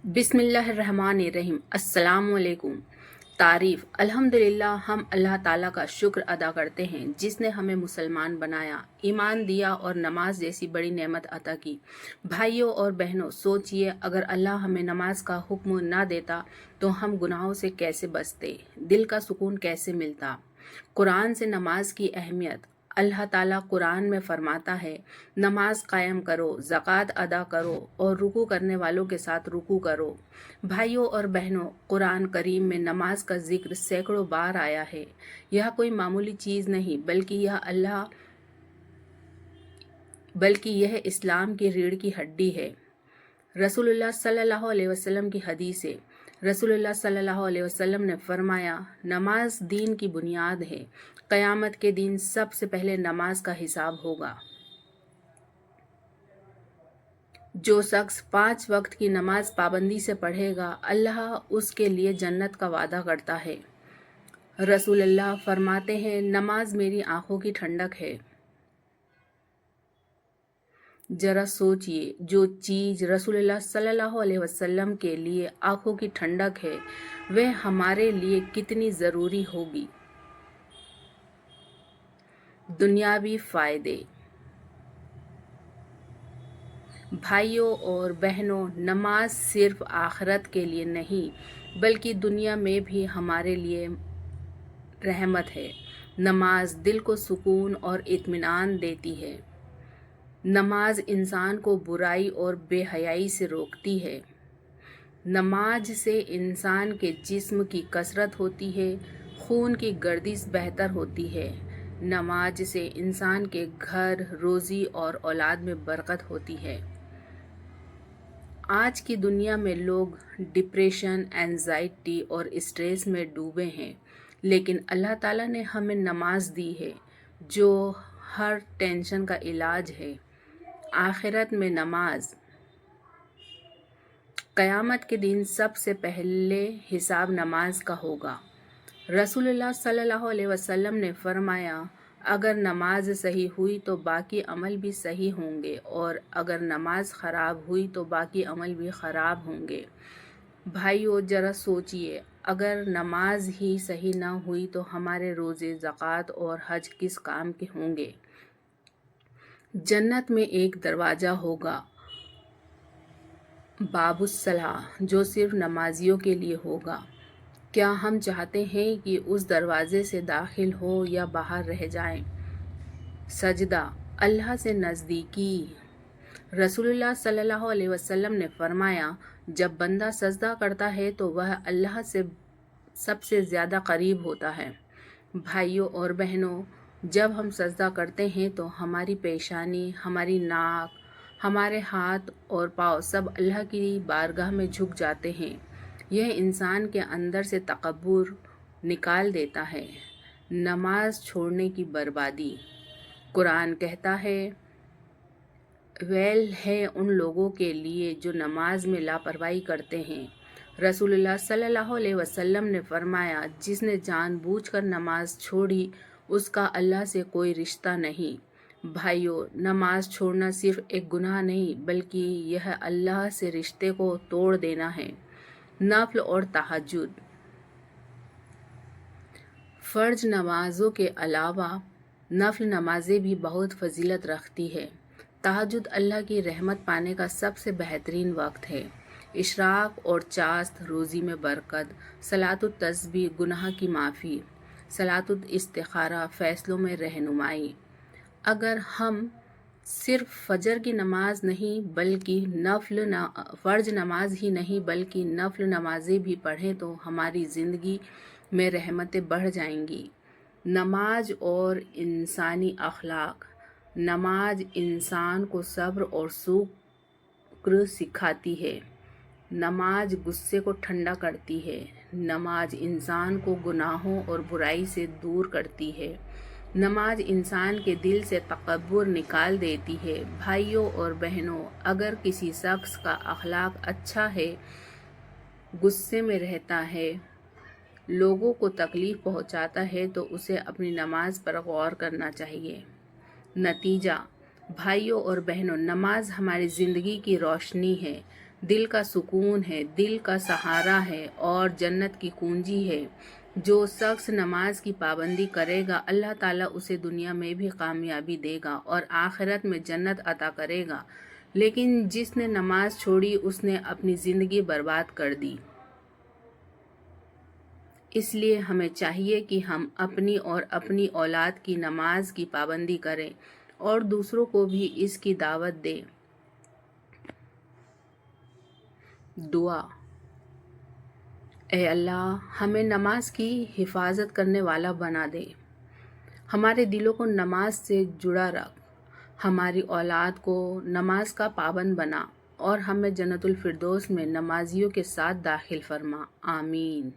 बिस्मिल्लाहिर्रहमानिर्रहीम। अस्सलामुअलैकुम। तारीफ़ अल्हम्दुलिल्लाह, हम अल्लाह ताला का शुक्र अदा करते हैं जिसने हमें मुसलमान बनाया, ईमान दिया और नमाज जैसी बड़ी नेमत अता की। भाइयों और बहनों, सोचिए अगर अल्लाह हमें नमाज का हुक्म ना देता तो हम गुनाहों से कैसे बचते, दिल का सुकून कैसे मिलता। कुरान से नमाज की अहमियत। अल्लाह ताला कुरान में फरमाता है, नमाज कायम करो, ज़कात अदा करो और रुकू करने वालों के साथ रुकू करो। भाइयों और बहनों, कुरान करीम में नमाज का जिक्र सैकड़ों बार आया है। यह कोई मामूली चीज़ नहीं बल्कि यह इस्लाम की रीढ़ की हड्डी है। रसूलुल्लाह सल्लल्लाहु अलैहि वसल्लम की हदीस है। रसूलुल्लाह सल्लल्लाहु अलैहि वसल्लम ने फरमाया, नमाज दीन की बुनियाद है। क़यामत के दिन सबसे पहले नमाज का हिसाब होगा। जो शख्स 5 वक्त की नमाज पाबंदी से पढ़ेगा, अल्लाह उसके लिए जन्नत का वादा करता है। रसूलुल्लाह फरमाते हैं, नमाज मेरी आंखों की ठंडक है। जरा सोचिए, जो चीज़ रसूलुल्लाह सल्लल्लाहु अलैहि वसल्लम के लिए आंखों की ठंडक है, वह हमारे लिए कितनी ज़रूरी होगी। दुनियावी फ़ायदे। भाइयों और बहनों, नमाज सिर्फ आखिरत के लिए नहीं बल्कि दुनिया में भी हमारे लिए रहमत है। नमाज दिल को सुकून और इत्मीनान देती है। नमाज इंसान को बुराई और बेहयाई से रोकती है। नमाज से इंसान के जिस्म की कसरत होती है, खून की गर्दिश बेहतर होती है। नमाज से इंसान के घर, रोज़ी और औलाद में बरकत होती है। आज की दुनिया में लोग डिप्रेशन, एंजाइटी और स्ट्रेस में डूबे हैं, लेकिन अल्लाह ताला ने हमें नमाज दी है जो हर टेंशन का इलाज है। आखिरत में नमाज। क़यामत के दिन सबसे पहले हिसाब नमाज का होगा। रसूलुल्लाह सल्लल्लाहु अलैहि वसल्लम ने फरमाया, अगर नमाज सही हुई तो बाकी अमल भी सही होंगे और अगर नमाज ख़राब हुई तो बाकी अमल भी ख़राब होंगे। भाइयों, ज़रा सोचिए, अगर नमाज ही सही ना हुई तो हमारे रोज़े, ज़कात और हज किस काम के होंगे। जन्नत में एक दरवाज़ा होगा, बाबुस्सलाह, जो सिर्फ नमाजियों के लिए होगा। क्या हम चाहते हैं कि उस दरवाजे से दाखिल हो या बाहर रह जाएं? सजदा, अल्लाह से नज़दीकी। रसूलुल्लाह सल्लल्लाहु अलैहि वसल्लम ने फरमाया, जब बंदा सजदा करता है तो वह अल्लाह से सबसे ज़्यादा करीब होता है। भाइयों और बहनों, जब हम सजदा करते हैं तो हमारी पेशानी, हमारी नाक, हमारे हाथ और पाँव सब अल्लाह की बारगाह में झुक जाते हैं। यह इंसान के अंदर से तकब्बुर निकाल देता है। नमाज छोड़ने की बर्बादी। कुरान कहता है, वैल है उन लोगों के लिए जो नमाज में लापरवाही करते हैं। रसूलुल्लाह सल्लल्लाहु अलैहि वसल्लम ने फरमाया, जिसने जानबूझकर नमाज छोड़ी उसका अल्लाह से कोई रिश्ता नहीं। भाइयों, नमाज छोड़ना सिर्फ एक गुनाह नहीं बल्कि यह अल्लाह से रिश्ते को तोड़ देना है। नफल और तहज्जुद। फ़र्ज नमाजों के अलावा नफल नमाजें भी बहुत फजीलत रखती है। तहज्जुद अल्लाह की रहमत पाने का सबसे बेहतरीन वक्त है। इशराक और चास्त, रोज़ी में बरकत। सलातुत तस्बीह, गुनाह की माफ़ी। सलातुत इस्तिखारा, फ़ैसलों में रहनुमाई। अगर हम सिर्फ फ़जर की नमाज नहीं बल्कि फ़र्ज नमाज ही नहीं बल्कि नफल नमाजें भी पढ़ें तो हमारी ज़िंदगी में रहमतें बढ़ जाएंगी। नमाज और इंसानी अखलाक। नमाज इंसान को सब्र और शुक्र सिखाती है। नमाज गुस्से को ठंडा करती है। नमाज इंसान को गुनाहों और बुराई से दूर करती है। नमाज इंसान के दिल से तकब्बुर निकाल देती है। भाइयों और बहनों, अगर किसी शख्स का अखलाक अच्छा है, गुस्से में रहता है, लोगों को तकलीफ़ पहुंचाता है तो उसे अपनी नमाज पर गौर करना चाहिए। नतीजा। भाइयों और बहनों, नमाज हमारी ज़िंदगी की रोशनी है। دل کا سکون ہے، دل کا سہارا ہے اور جنت کی کنجی ہے۔ جو شخص نماز کی پابندی کرے گا اللہ تعالیٰ اسے دنیا میں بھی کامیابی دے گا اور آخرت میں جنت عطا کرے گا، لیکن جس نے نماز چھوڑی اس نے اپنی زندگی برباد کر دی۔ اس لیے ہمیں چاہیے کہ ہم اپنی اور اپنی اولاد کی نماز کی پابندی کریں اور دوسروں کو بھی اس کی دعوت دیں۔ دعا: اے اللہ، ہمیں نماز کی حفاظت کرنے والا بنا دے، ہمارے دلوں کو نماز سے جڑا رکھ، ہماری اولاد کو نماز کا پابند بنا اور ہمیں جنت الفردوس میں نمازیوں کے ساتھ داخل فرما۔ آمین۔